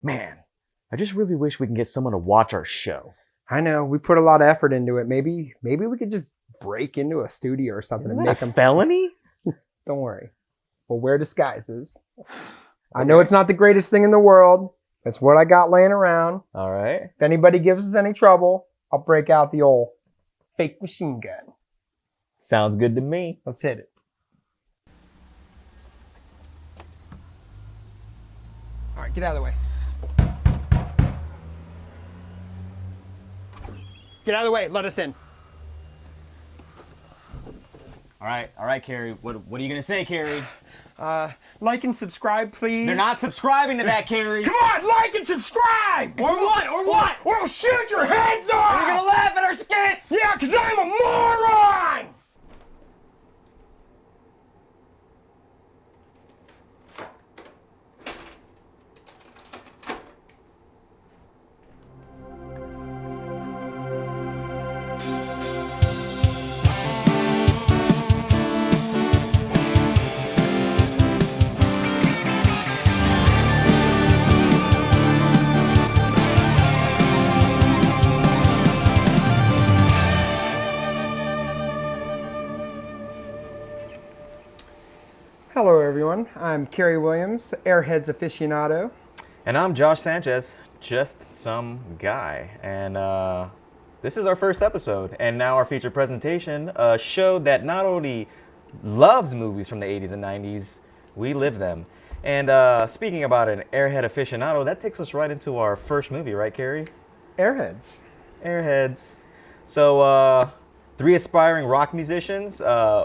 Man, I just really wish we can get someone to watch our show. I know, we put a lot of effort into it. Maybe we could just break into a studio or something Isn't and that make them. felony? Don't worry. We'll wear disguises. I know it's not the greatest thing in the world. It's what I got laying around. All right. If anybody gives us any trouble, I'll break out the old fake machine gun. Sounds good to me. Let's hit it. All right, get out of the way. Get out of the way. Let us in. All right, Carrie. What are you gonna say, Carrie? Like and subscribe, please. They're not subscribing to that, Carrie. Come on, like and subscribe! Or what? Or what? Or I'll shoot your heads off! You're gonna laugh at our skits! Yeah, because I'm a moron! Hello, everyone. I'm Kerry Williams, Airheads aficionado. And I'm Josh Sanchez, just some guy. And this is our first episode, and now our feature presentation, a show that not only loves movies from the 80s and 90s, we live them. And speaking about an Airhead aficionado, that takes us right into our first movie, right, Carrie? Airheads. Airheads. So, three aspiring rock musicians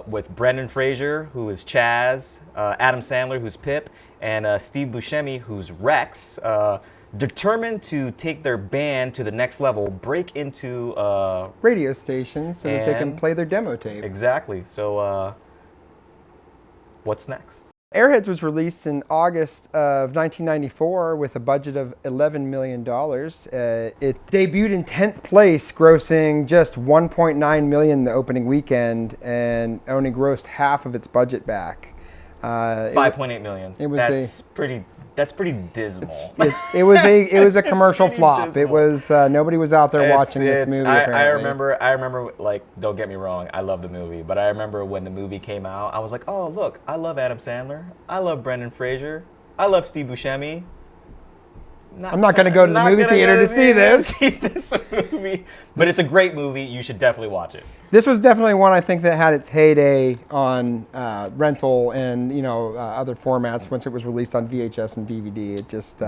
with Brendan Fraser, who is Chaz, Adam Sandler, who's Pip, and Steve Buscemi, who's Rex, determined to take their band to the next level, break into Radio station so that they can play their demo tape. Exactly. So, what's next? Airheads was released in August of 1994 with a budget of $11 million. It debuted in 10th place, grossing just $1.9 million the opening weekend, and only grossed half of its budget back. $5.8 million. That's pretty dismal. It was a commercial flop. Dismal. It was nobody was out there watching this movie. I remember. Like, don't get me wrong, I love the movie, but I remember when the movie came out, I was like, oh look, I love Adam Sandler, I love Brendan Fraser, I love Steve Buscemi. I'm not going to go to the movie theater to see this movie, but it's a great movie. You should definitely watch it. This was definitely one I think that had its heyday on rental and other formats once it was released on VHS and DVD. It just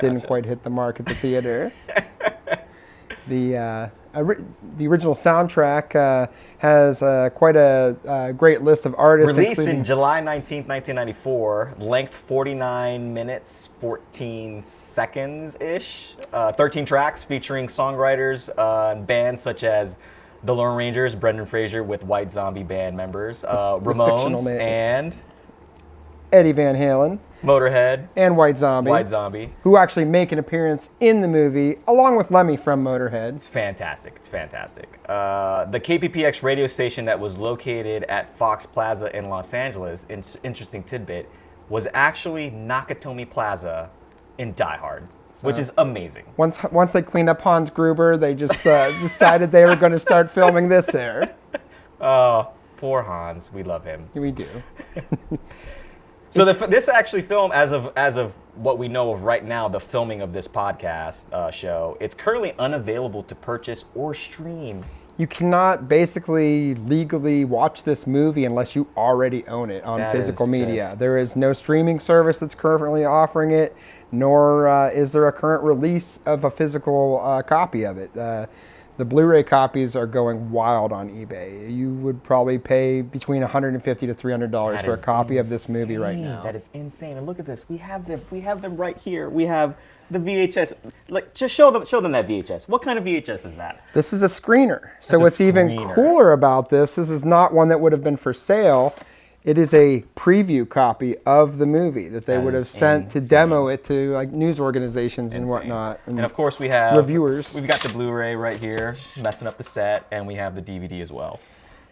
didn't quite hit the mark at the theater. The original soundtrack has quite a great list of artists. Released in July 19th, 1994. Length 49 minutes, 14 seconds-ish. 13 tracks featuring songwriters and bands such as the Lone Rangers, Brendan Fraser with White Zombie band members, Ramones, and Eddie Van Halen, Motorhead, and White Zombie, who actually make an appearance in the movie, along with Lemmy from Motorhead. It's fantastic. The KPPX radio station that was located at Fox Plaza in Los Angeles, interesting tidbit, was actually Nakatomi Plaza in Die Hard, which is amazing. Once they cleaned up Hans Gruber, they just decided they were going to start filming this there. Oh, poor Hans. We love him. We do. So this actually film, as of what we know of right now, the filming of this podcast show, it's currently unavailable to purchase or stream. You cannot basically legally watch this movie unless you already own it on physical media. There is no streaming service that's currently offering it, nor is there a current release of a physical copy of it. The Blu-ray copies are going wild on eBay. You would probably pay between $150 to $300 for a copy of this movie right now. That is insane. And look at this. We have them right here. We have the VHS. Like, just show them that VHS. What kind of VHS is that? This is a screener. So what's even cooler about this is not one that would have been for sale. It is a preview copy of the movie that they would have sent to demo it to like news organizations and whatnot. And of course we have reviewers. We've got the Blu-ray right here, messing up the set, and we have the DVD as well.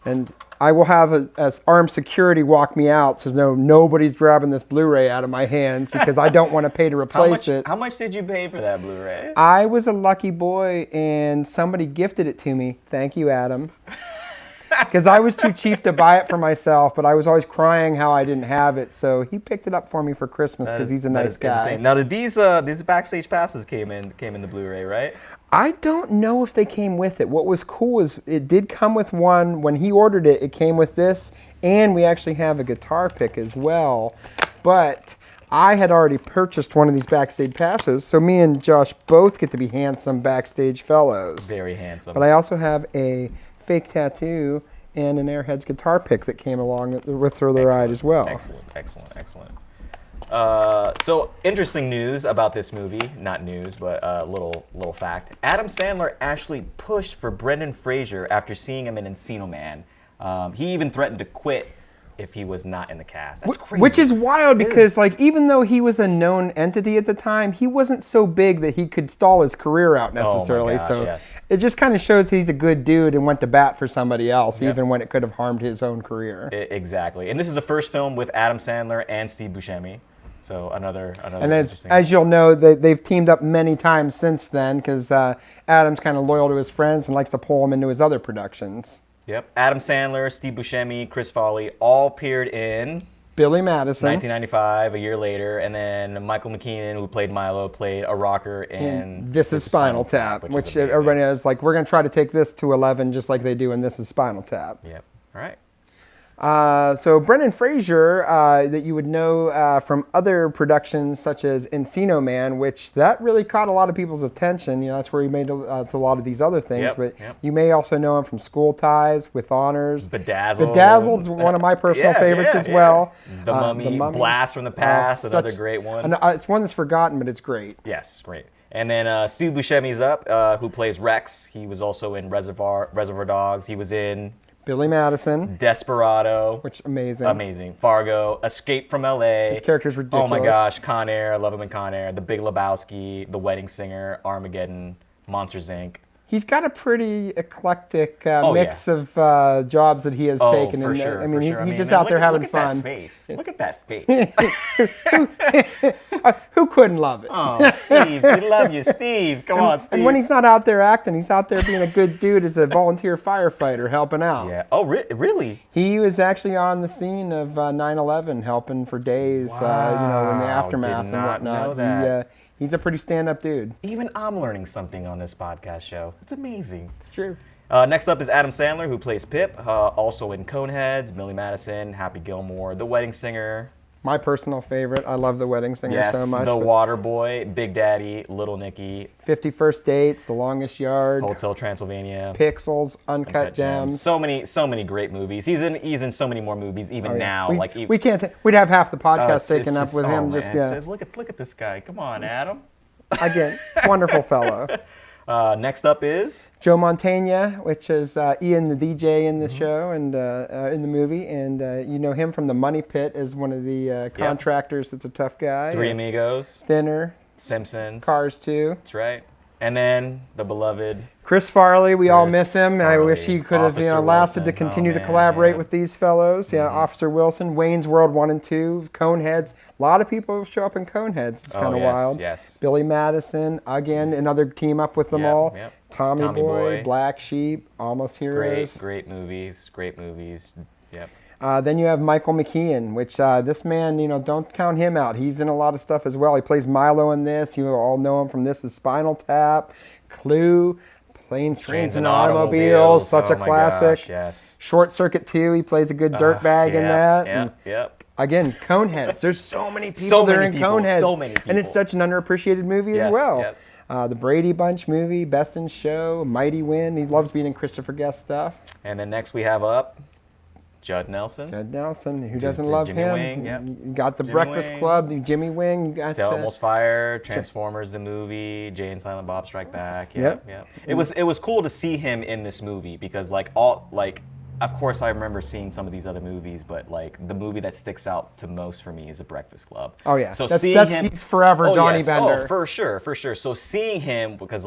And I will have a armed security walk me out, so nobody's grabbing this Blu-ray out of my hands because I don't want to pay to replace it. How much did you pay for that Blu-ray? I was a lucky boy, and somebody gifted it to me. Thank you, Adam. Because I was too cheap to buy it for myself, but I was always crying how I didn't have it. So he picked it up for me for Christmas because he's a nice guy. Insane. Now, did these backstage passes came in the Blu-ray, right? I don't know if they came with it. What was cool is it did come with one. When he ordered it, it came with this, and we actually have a guitar pick as well. But I had already purchased one of these backstage passes, so me and Josh both get to be handsome backstage fellows. Very handsome. But I also have a fake tattoo and an Airheads guitar pick that came along with the ride as well. Excellent. So interesting news about this movie, not news, but a little fact. Adam Sandler actually pushed for Brendan Fraser after seeing him in Encino Man. He even threatened to quit if he was not in the cast. That's crazy. Which is wild because, like, even though he was a known entity at the time, he wasn't so big that he could stall his career out necessarily. Oh my gosh, so yes. It just kind of shows he's a good dude and went to bat for somebody else, even when it could have harmed his own career. Exactly. And this is the first film with Adam Sandler and Steve Buscemi. So another and interesting. as you'll know, they've teamed up many times since then because Adam's kind of loyal to his friends and likes to pull them into his other productions. Yep. Adam Sandler, Steve Buscemi, Chris Farley all appeared in Billy Madison, 1995, a year later, and then Michael McKean, who played Milo, played a rocker in This is Spinal Tap, which everybody knows. Like, we're going to try to take this to 11 just like they do in This is Spinal Tap. Yep. All right. So Brendan Fraser, that you would know from other productions such as Encino Man, which that really caught a lot of people's attention. You know, that's where he made to a lot of these other things. But you may also know him from School Ties, With Honors. Bedazzled's one of my personal favorites as well. The Mummy, Blast from the Past, another great one. It's one that's forgotten, but it's great. Yes, great. And then Steve Buscemi's up, who plays Rex. He was also in Reservoir Dogs. He was in Billy Madison. Desperado. Which, amazing. Amazing. Fargo. Escape from L.A. His character's ridiculous. Oh my gosh. Con Air. I love him in Con Air. The Big Lebowski. The Wedding Singer. Armageddon. Monsters, Inc. He's got a pretty eclectic mix of jobs that he has taken. For sure, I mean, for sure. he's just out there having fun. Look at that face. Who couldn't love it? Oh, Steve, we love you, Steve. Come on, Steve. And when he's not out there acting, he's out there being a good dude as a volunteer firefighter helping out. Yeah. Oh, really? He was actually on the scene of 9/11, helping for days. Wow. In the aftermath Did not and whatnot. know that. He's a pretty stand-up dude. Even I'm learning something on this podcast show. It's amazing. It's true. Next up is Adam Sandler, who plays Pip, also in Coneheads, Billy Madison, Happy Gilmore, The Wedding Singer. My personal favorite. I love The Wedding Singer so much. The Waterboy, Big Daddy, Little Nicky. 50 First Dates, The Longest Yard. Hotel Transylvania. Pixels, Uncut Gems. So many great movies. He's in so many more movies even now. We'd have half the podcast taken up with him. Look at this guy. Come on, Adam. Again, wonderful fellow. Next up is Joe Mantegna, which is Ian the DJ in the show and in the movie, and you know him from The Money Pit as one of the contractors. That's a tough guy. Three Amigos. Thinner. Simpsons. Cars 2. That's right. And then the beloved Chris Farley, we all miss him. I wish he could have lasted to continue to collaborate with these fellows. Yeah, Officer Wilson, Wayne's World 1 and 2, Coneheads. A lot of people show up in Coneheads. It's kind of wild. Yes. Billy Madison, again, another team up with them all. Yep. Tommy Boy, Black Sheep, Almost Heroes. Great movies. Yep. Then you have Michael McKean, which this man, don't count him out. He's in a lot of stuff as well. He plays Milo in this. You all know him from This is Spinal Tap, Clue, Planes, Trains, and Automobiles. Such a classic. Gosh, yes. Short Circuit 2. He plays a good dirtbag in that. Yep. Again, Coneheads. There's so many people that are in Coneheads. So many people. And it's such an underappreciated movie as well. Yep. The Brady Bunch movie, Best in Show, Mighty Wind. He loves being in Christopher Guest stuff. And then next we have up Judd Nelson. Who doesn't love Jimmy him? Wing, yep. You got The Jimmy Breakfast Wing. Club, Jimmy Wing. You got Almost Fire, Transformers the movie, Jay and Silent Bob Strike Back. Yep. It was cool to see him in this movie because of course I remember seeing some of these other movies, but the movie that sticks out to most for me is The Breakfast Club. Oh yeah. So he's forever Johnny Bender. Oh, for sure. So seeing him because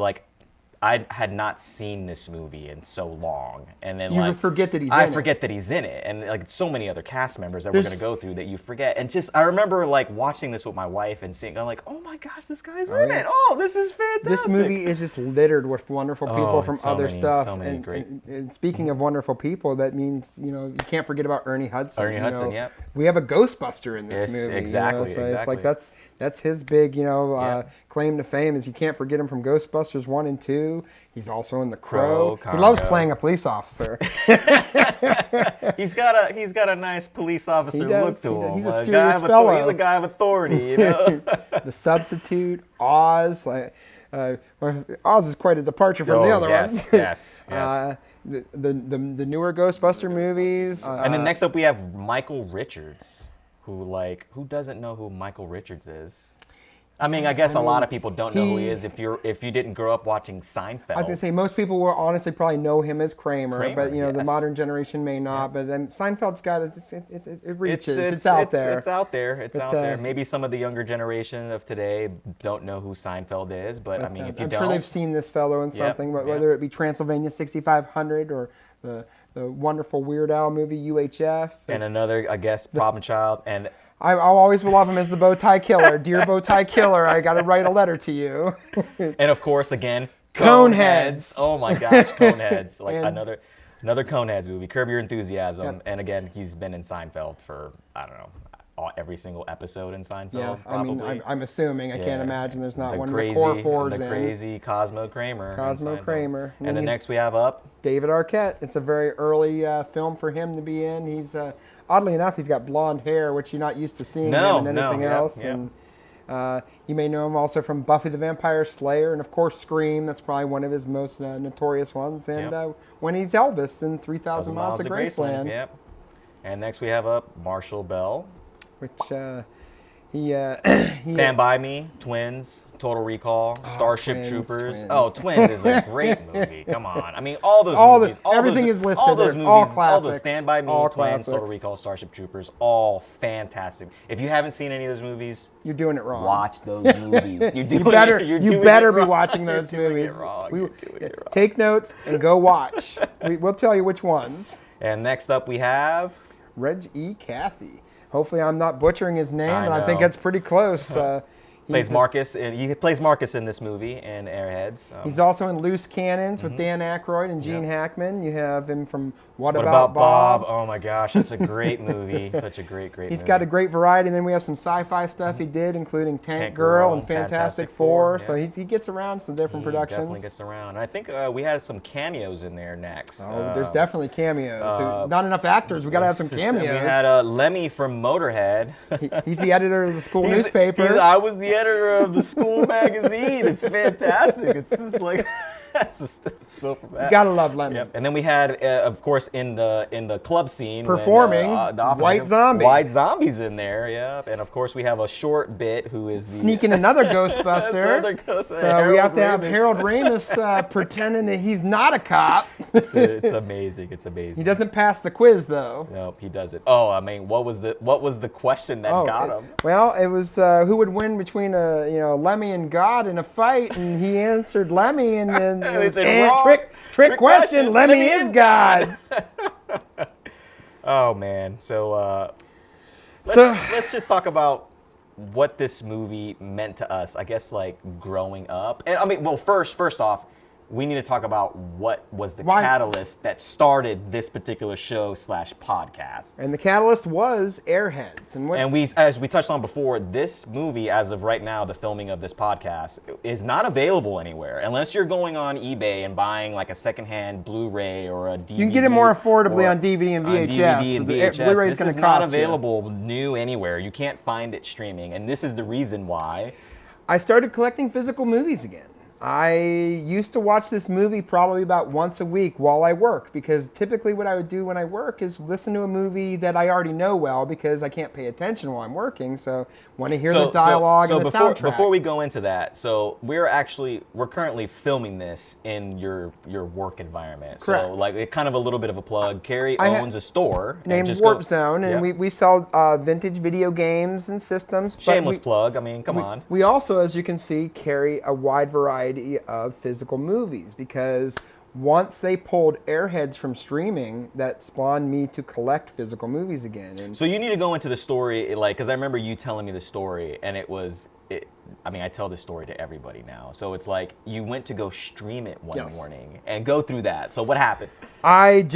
I had not seen this movie in so long, and then You forget that he's in I it. forget that he's in it, and like so many other cast members that we're gonna go through that you forget. And just I remember like watching this with my wife and seeing, I'm like, oh my gosh, this guy's in it. Oh, this is fantastic. This movie is just littered with wonderful people from so other many, stuff. so many great. And speaking of wonderful people, that means you can't forget about Ernie Hudson. Ernie Hudson, yep. We have a Ghostbuster in this Yes, movie. exactly, So it's like exactly. that's his big claim to fame is you can't forget him from Ghostbusters 1 and 2. He's also in The Crow. He loves Congo. playing a police officer. He's got a nice police officer look to him. He's a serious fellow. He's a guy of authority, The Substitute, Oz. Oz is quite a departure from the other ones. Yes. The newer Ghostbuster movies. And then next up we have Michael Richards, who doesn't know who Michael Richards is? I mean, I guess a lot of people don't know who he is if you didn't grow up watching Seinfeld. I was gonna say most people will honestly probably know him as Kramer, but the yes. modern generation may not. But then Seinfeld's got it reaches. It's out there. It's out there. It's out there. Maybe some of the younger generation of today don't know who Seinfeld is, but I mean, if you I'm don't, sure they've seen this fellow in something. But whether it be Transylvania 6500 or the wonderful Weird Al movie UHF, and another, I guess, problem child, and I'll always love him as the bow tie killer. Dear bow tie killer, I got to write a letter to you. and of course, again, Coneheads. Oh my gosh, Coneheads! Like another Coneheads movie. Curb Your Enthusiasm, and again, he's been in Seinfeld for I don't know. Every single episode in Seinfeld, probably. I mean, I'm assuming. I can't imagine there's not one crazy, of the core fours in. The crazy Cosmo Kramer. Cosmo Kramer. And then next we have up David Arquette. It's a very early film for him to be in. He's oddly enough, he's got blonde hair, which you're not used to seeing him in anything else. Yep. And you may know him also from Buffy the Vampire Slayer, and of course Scream. That's probably one of his most notorious ones. And when he's Elvis in 3,000 Miles to Graceland. Yep. And next we have up Marshall Bell. Which he Stand By Me, Twins, Total Recall, Starship Troopers. Twins. Oh, Twins is a great movie. Come on. I mean, all those movies. Everything is listed. All those They're movies. all classics. All those Stand By Me, All Twins, classics. Total Recall, Starship Troopers. All fantastic. If you haven't seen any of those movies, you're doing it wrong. Watch those movies. You better be watching those movies. You're doing it wrong. Take notes and go watch. We'll tell you which ones. And next up we have Reg E. Cathy. Hopefully I'm not butchering his name, but I think know. that's pretty close. Plays Marcus, and he plays Marcus in this movie in Airheads. He's also in Loose Cannons with Dan Aykroyd and Gene Hackman. You have him from What What About Bob? Oh my gosh, it's a great movie. Such a great movie. He's got a great variety, and then we have some sci-fi stuff he did, including Tank Girl and Fantastic Four. So he gets around some different productions. Definitely gets around. And I think we had some cameos in there next. Oh, there's definitely cameos. So not enough actors. We got to have some cameos. We had Lemmy from Motorhead. He's the editor of the school newspaper. I was the editor of the school magazine. It's fantastic. It's just like it's still from that. You gotta love Lemmy. Yep. And then we had, of course, in the club scene, performing White Zombie. White Zombie's in there. Yeah. And of course we have a short bit who is sneaking another Ghostbuster. So we have to have Harold Ramis pretending that he's not a cop. It's amazing. It's amazing. He doesn't pass the quiz though. Nope, he doesn't. Oh, I mean, what was the question that got him? Well, it was who would win between Lemmy and God in a fight, and he answered Lemmy, and then trick question. Lemmy is God. Oh man, so let's just talk about what this movie meant to us. I guess like growing up, and I mean, well, first off, we need to talk about what was the catalyst that started this particular show / podcast. And the catalyst was Airheads. And we, as we touched on before, this movie, as of right now, the filming of this podcast, is not available anywhere unless you're going on eBay and buying like a secondhand Blu-ray or a DVD. You can get it more affordably on DVD and VHS. On DVD and VHS. Blu-ray's this is not available new anywhere. You can't find it streaming, and this is the reason why. I started collecting physical movies again. I used to watch this movie probably about once a week while I work, because typically what I would do when I work is listen to a movie that I already know well, because I can't pay attention while I'm working, so want to hear the dialogue and the soundtrack. Before we go into that, so we're currently filming this in your work environment. Correct. So like kind of a little bit of a plug. Carrie owns a store named Warp Zone, and we sell vintage video games and systems. Shameless plug. I mean, come on. We also, as you can see, carry a wide variety variety of physical movies, because once they pulled Airheads from streaming, that spawned me to collect physical movies again. And so you need to go into the story, like, because I remember you telling me the story, and I mean, I tell this story to everybody now. So it's like you went to go stream it one morning and go through that. So what happened? I'm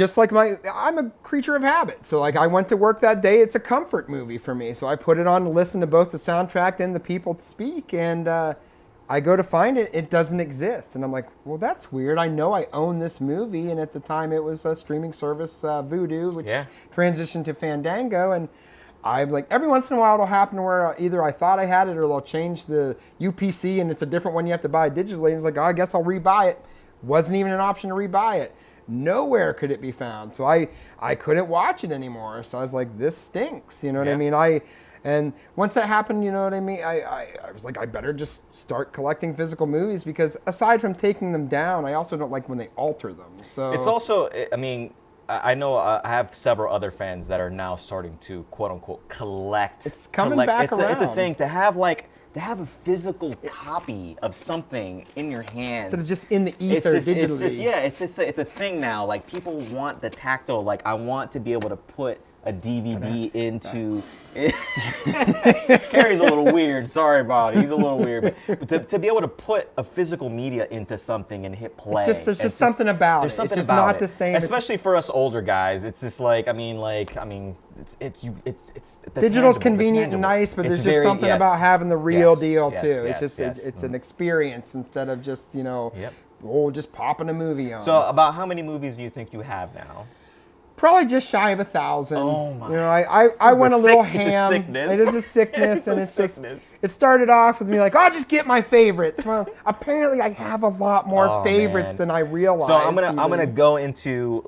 a creature of habit. So like I went to work that day. It's a comfort movie for me. So I put it on to listen to both the soundtrack and the people speak. And I go to find it. It doesn't exist. And I'm like, well, that's weird. I know I own this movie. And at the time it was a streaming service, Vudu, which transitioned to Fandango. And I'm like, every once in a while it'll happen where either I thought I had it or they'll change the UPC and it's a different one you have to buy digitally. And it's like, oh, I guess I'll rebuy it. Wasn't even an option to rebuy it. Nowhere could it be found. So I couldn't watch it anymore. So I was like, this stinks. You know what I mean? And once that happened, you know what I mean? I was like, I better just start collecting physical movies, because aside from taking them down, I also don't like when they alter them. So it's also, I mean, I know I have several other fans that are now starting to quote unquote collect. It's coming back around. It's a thing to have a physical copy of something in your hands. Instead of just in the ether digitally. It's a thing now. Like, people want the tactile. Like, I want to be able to put a DVD into. Carrie's a little weird. Sorry about it. He's a little weird. But to be able to put a physical media into something and hit play. There's just something about it. There's something it's just about not it. the same. Especially for us older guys. It's just like, I mean, it's digital's convenient and nice, but there's just something about having the real deal too. It's an experience instead of just, just popping a movie on. So about how many movies do you think you have now? Probably just shy of 1,000. Oh my! I went a little ham. It's a sickness. It is a sickness, and it's just. It started off with me like, oh, just get my favorites. Well, apparently I have a lot more favorites than I realized. So I'm gonna go into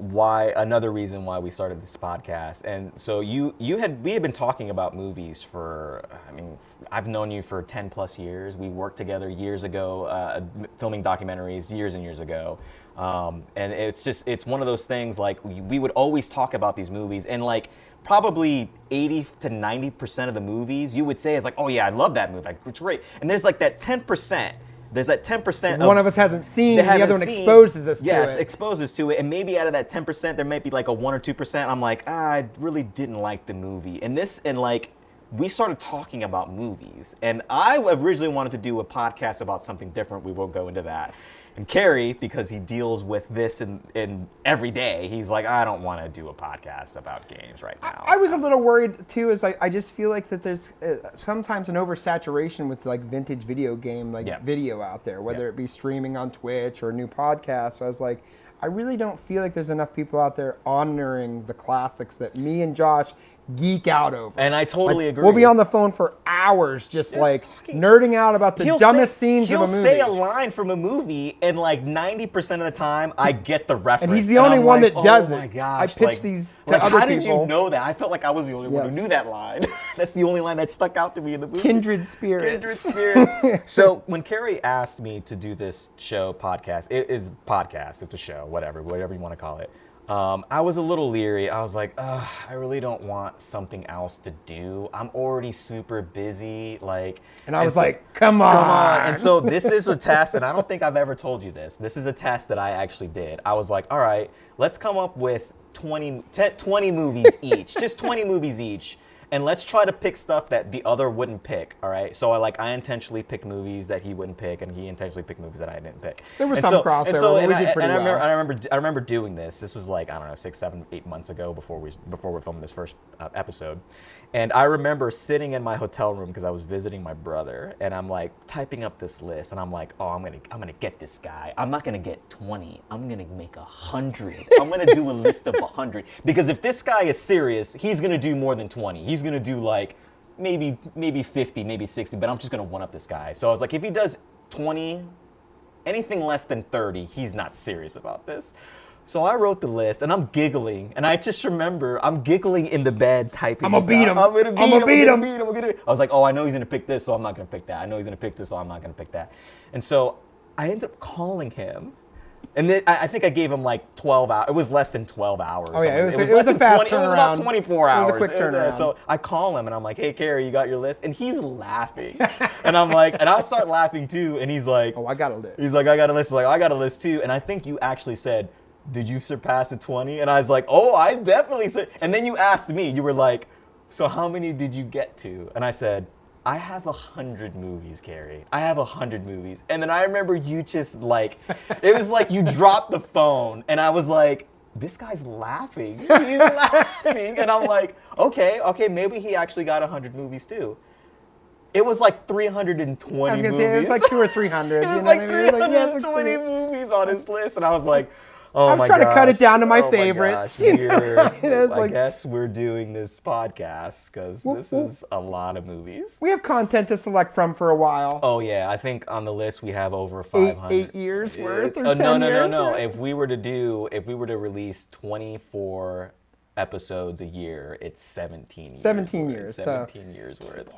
another reason why we started this podcast. And so we had been talking about movies for, I mean, I've known you for 10 plus years. We worked together years ago, filming documentaries years and years ago. And it's one of those things, like, we would always talk about these movies, and like probably 80 to 90% of the movies you would say is like, oh yeah, I love that movie, like, it's great. And there's like that 10%. There's that 10% one of us hasn't seen, the other one exposes us to it. Yes, exposes to it. And maybe out of that 10%, there might be like a 1 or 2%. I'm like, I really didn't like the movie. And like, we started talking about movies. And I originally wanted to do a podcast about something different. We won't go into that. And Carrie, because he deals with this in every day, he's like, I don't want to do a podcast about games right now. I was a little worried too, as I just feel like that there's sometimes an oversaturation with like vintage video game video out there, whether it be streaming on Twitch or new podcasts. So I was like, I really don't feel like there's enough people out there honoring the classics that me and Josh geek out over. And I totally agree. We'll be on the phone for hours just nerding out about the dumbest scenes of a movie. He'll say a line from a movie, and like 90% of the time, I get the reference. And he's the only one that does it. Oh my gosh. I pitch these to other people. How did you know that? I felt like I was the only one who knew that line. That's the only line that stuck out to me in the movie. Kindred spirits. Kindred spirits. So when Carrie asked me to do this podcast, it's a show, whatever you want to call it. I was a little leery. I was like, I really don't want something else to do. I'm already super busy. And I was like, come on. And so this is a test, and I don't think I've ever told you this. This is a test that I actually did. I was like, all right, let's come up with 20 movies each, just 20 movies each. And let's try to pick stuff that the other wouldn't pick, all right? So I intentionally picked movies that he wouldn't pick, and he intentionally picked movies that I didn't pick. There was some crossover. I remember doing this. This was 6, 7, 8 months ago before we filmed this first episode. And I remember sitting in my hotel room because I was visiting my brother, and I'm like typing up this list, and I'm like, oh, I'm gonna get this guy. I'm not gonna get 20. I'm gonna make 100. I'm gonna do a list of 100, because if this guy is serious, he's gonna do more than 20. He's gonna do maybe 50, maybe 60, but I'm just gonna one up this guy. So I was like, if he does 20, anything less than 30, he's not serious about this. So I wrote the list, and I'm giggling, and I just remember I'm giggling in the bed typing. I'm gonna beat him. I'm gonna beat him. I was like, oh, I know he's gonna pick this, so I'm not gonna pick that. I know he's gonna pick this, so I'm not gonna pick that. And so I ended up calling him And then I think I gave him like 12 hours. It was less than 12 hours. Oh yeah, it was less than than 20. It was about 24 hours. It was a quick turnaround. So I call him and I'm like, hey, Carrie, you got your list? And he's laughing. And I'm like, and I start laughing too. And he's like, oh, I got a list. He's like, I got a list. He's like, I got a list too. And I think you actually said, did you surpass the 20? And I was like, oh, I definitely said. And then you asked me, you were like, so how many did you get to? And I said, I have 100 movies, Carrie. I have 100 movies. And then I remember you just like, it was like you dropped the phone and I was like, this guy's laughing. He's laughing. And I'm like, okay, maybe he actually got 100 movies too. It was like 320 I was gonna movies. say, it was like 200 or 300. It was like 320 movies on his list. And I was like, oh my gosh. I was trying to cut it down to my Oh favorites. My gosh. I Like, guess we're doing this podcast because this is a lot of movies. we have content to select from for a while. Oh yeah, I think on the list we have over 500. 8 years worth or 10 no. years? Or? If we were to release 24 episodes a year, it's 17 years. 17 years. 17 years worth.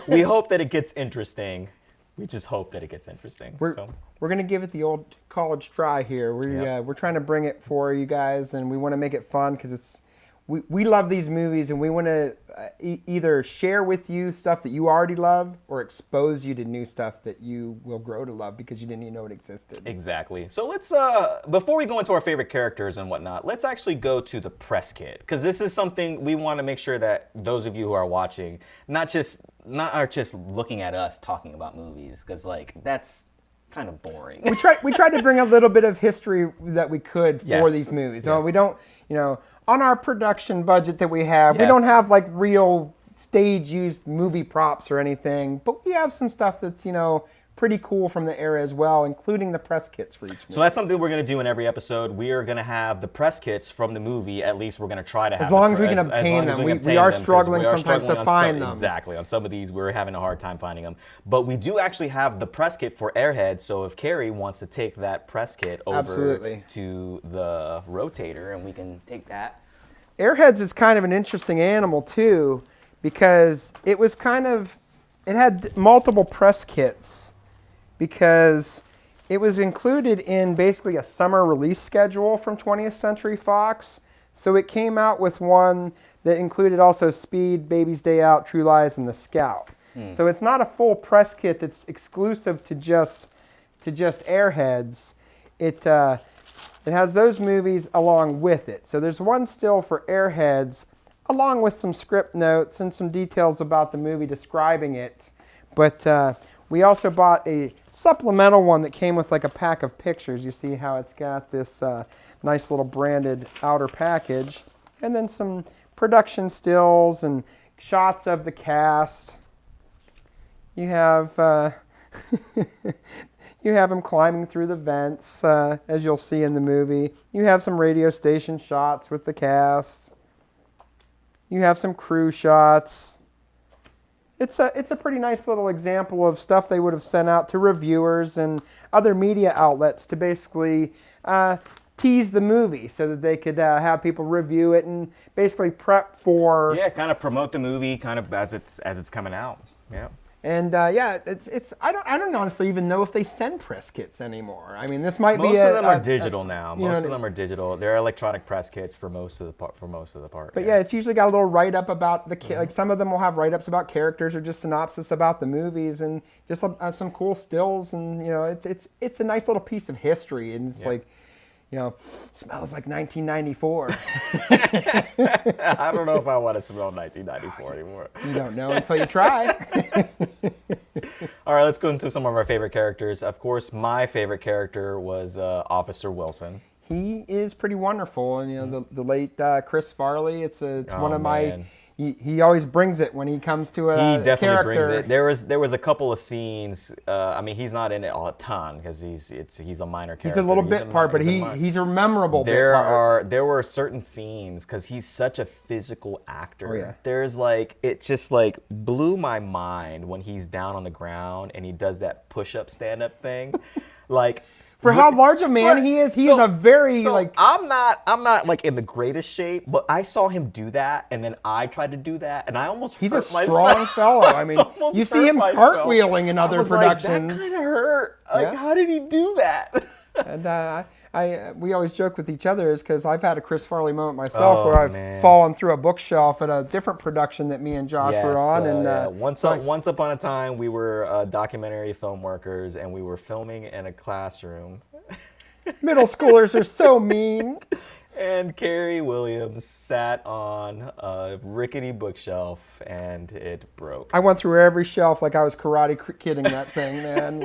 We hope that it gets interesting. We just hope that it gets interesting. We're going to give it the old college try here. We're trying to bring it for you guys, and we want to make it fun because we love these movies, and we want to either share with you stuff that you already love or expose you to new stuff that you will grow to love because you didn't even know it existed. Exactly. So let's, before we go into our favorite characters and whatnot, let's actually go to the press kit because this is something we want to make sure that those of you who are watching not are just looking at us talking about movies because like that's kind of boring. We tried to bring a little bit of history that we could for these movies. Yes. We don't, on our production budget that we have, we Yes. don't have like real stage used movie props or anything, but we have some stuff that's, pretty cool from the era as well, including the press kits for each movie. So that's something we're going to do in every episode. We are going to have the press kits from the movie. At least we're going to try to have as long as we can obtain them. We are struggling sometimes to find them. Exactly. On some of these, we're having a hard time finding them. But we do actually have the press kit for Airheads. So if Carrie wants to take that press kit over to the rotator, and we can take that. Airheads is kind of an interesting animal too, because it had multiple press kits. Because it was included in basically a summer release schedule from 20th Century Fox. So it came out with one that included also Speed, Baby's Day Out, True Lies, and The Scout. So it's not a full press kit that's exclusive to just Airheads. It has those movies along with it. So there's one still for Airheads, along with some script notes and some details about the movie describing it. But we also bought a supplemental one that came with like a pack of pictures. You see how it's got this nice little branded outer package, and then some production stills and shots of the cast. You have them climbing through the vents, as you'll see in the movie. You have some radio station shots with the cast. You have some crew shots. It's a pretty nice little example of stuff they would have sent out to reviewers and other media outlets to basically tease the movie so that they could have people review it and basically prep for... Yeah, kind of promote the movie kind of as it's coming out. Yeah. And it's I don't honestly even know if they send press kits anymore. I mean, this might be most of them are digital now. Most of them are digital. They're electronic press kits for most of the part. But yeah, it's usually got a little write up about the like some of them will have write ups about characters or just synopsis about the movies and just some cool stills and it's a nice little piece of history and it's like. Smells like 1994. I don't know if I want to smell 1994 anymore. You don't know until you try. All right, let's go into some of our favorite characters. Of course, my favorite character was Officer Wilson. He is pretty wonderful, and the late Chris Farley. It's one of my. He always brings it when he comes to a character. He definitely brings it. There was a couple of scenes. I mean, he's not in it a ton because he's a minor character. He's a little bit part, but he's a memorable bit part. There were certain scenes because he's such a physical actor. Oh, yeah. There's it just blew my mind when he's down on the ground and he does that push-up stand-up thing. For how large a man he is, he is a very like. I'm not like in the greatest shape, but I saw him do that, and then I tried to do that, and I almost He's hurt a strong fellow. I mean, you see him cartwheeling in other productions. That kind of hurt. Like, how did he do that? And we always joke with each other is because I've had a Chris Farley moment myself where I've fallen through a bookshelf at a different production that me and Josh were on. And once upon a time, we were documentary film workers, and we were filming in a classroom. Middle schoolers are so mean. And Carrie Williams sat on a rickety bookshelf, and it broke. I went through every shelf like I was karate kidding that thing, man.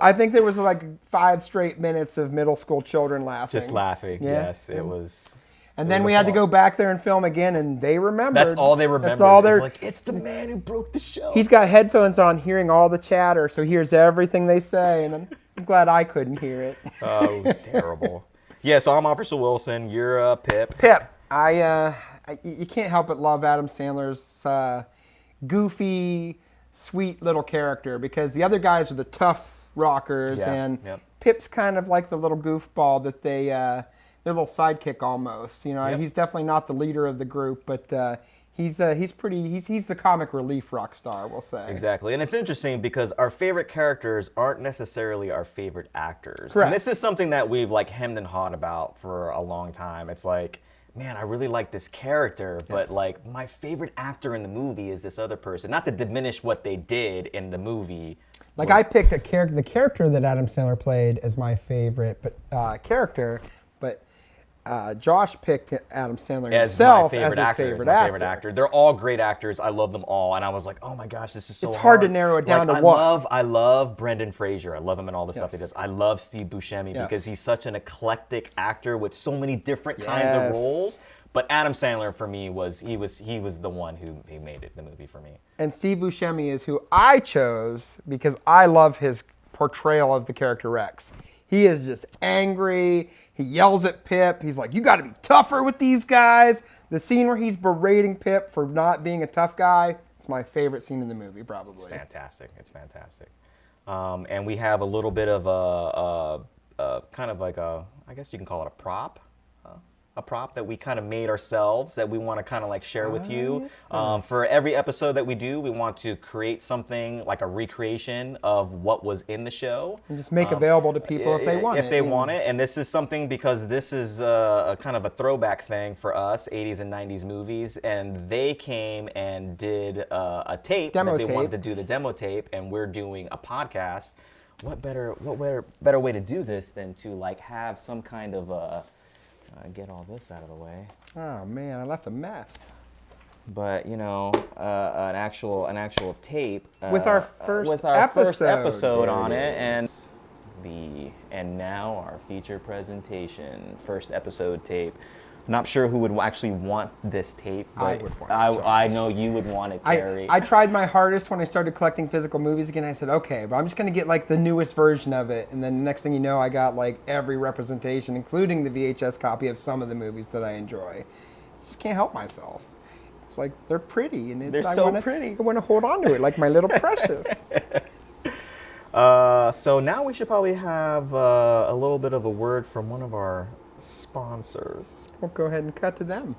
I think there was like 5 straight minutes of middle school children laughing. Just laughing, yes. It was. And then we had to go back there and film again, and they remembered. That's all they remembered. That's all they're like, it's the man who broke the shelf. He's got headphones on, hearing all the chatter, so he hears everything they say, and I'm glad I couldn't hear it. Oh, it was terrible. Yeah, so I'm Officer Wilson. You're Pip. Pip. You can't help but love Adam Sandler's goofy, sweet little character because the other guys are the tough rockers, and Pip's kind of like the little goofball that their little sidekick almost. You know, he's definitely not the leader of the group, but he's the comic relief rock star, we'll say. Exactly, and it's interesting because our favorite characters aren't necessarily our favorite actors. Correct. And this is something that we've like hemmed and hawed about for a long time. It's like, man, I really like this character, but like my favorite actor in the movie is this other person. Not to diminish what they did in the movie. Like I picked the character that Adam Sandler played as my favorite character, but Josh picked Adam Sandler himself as his favorite actor. They're all great actors. I love them all, and I was like, oh my gosh, this is so hard. It's hard to narrow it down to one. I love Brendan Fraser. I love him in all the stuff he does. I love Steve Buscemi because he's such an eclectic actor with so many different kinds of roles. But Adam Sandler for me was the one who made it the movie for me. And Steve Buscemi is who I chose because I love his portrayal of the character Rex. He is just angry. He yells at Pip. He's like, you got to be tougher with these guys. The scene where he's berating Pip for not being a tough guy, it's my favorite scene in the movie, probably. It's fantastic. It's fantastic. And we have a little bit of a kind of like I guess you can call it a prop. A prop that we kind of made ourselves that we want to kind of like share with you. For every episode that we do, we want to create something like a recreation of what was in the show. And just make available to people if they want it. If they want it. And this is something because this is a kind of a throwback thing for us, 80s and 90s movies. And they came and did a tape that they wanted to do the demo tape. And we're doing a podcast. What better way to do this than to like have some kind of get all this out of the way. Oh man, I left a mess. But you know, an actual tape with our first episode on it, and now our feature presentation, first episode tape. Not sure who would actually want this tape, but I would want it. I know you would want it, Carrie. I tried my hardest when I started collecting physical movies again. I said, okay, but I'm just going to get like the newest version of it. And then the next thing you know, I got like every representation, including the VHS copy of some of the movies that I enjoy. Just can't help myself. It's like they're pretty, and they're so pretty. I want to hold on to it like my little precious. So now we should probably have a little bit of a word from one of our sponsors. We'll go ahead and cut to them.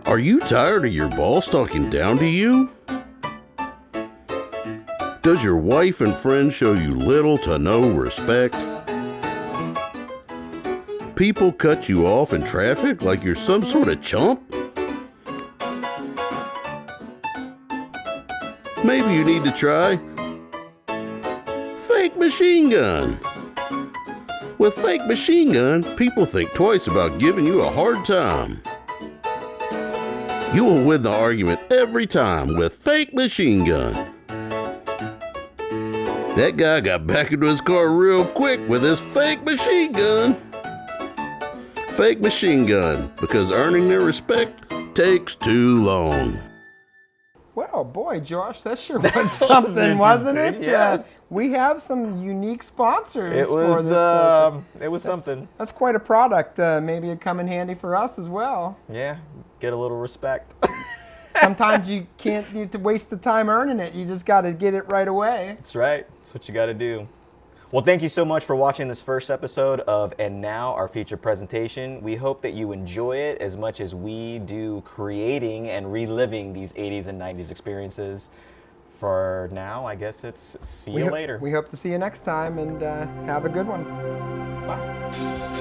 Are you tired of your boss talking down to you? Does your wife and friends show you little to no respect? People cut you off in traffic like you're some sort of chump? Maybe you need to try Fake Machine Gun. With Fake Machine Gun, people think twice about giving you a hard time. You will win the argument every time with Fake Machine Gun. That guy got back into his car real quick with his fake machine gun. Fake Machine Gun, because earning their respect takes too long. Well, boy, Josh, that sure was something, wasn't it? Yes. We have some unique sponsors for this. It was something. That's quite a product. Maybe it'd come in handy for us as well. Yeah, get a little respect. sometimes you can't need to waste the time earning it. You just got to get it right away. That's right. That's what you got to do. Well, thank you so much for watching this first episode of And Now, our feature presentation. We hope that you enjoy it as much as we do creating and reliving these 80s and 90s experiences. For now, I guess it's see you later. We hope to see you next time, and have a good one. Bye.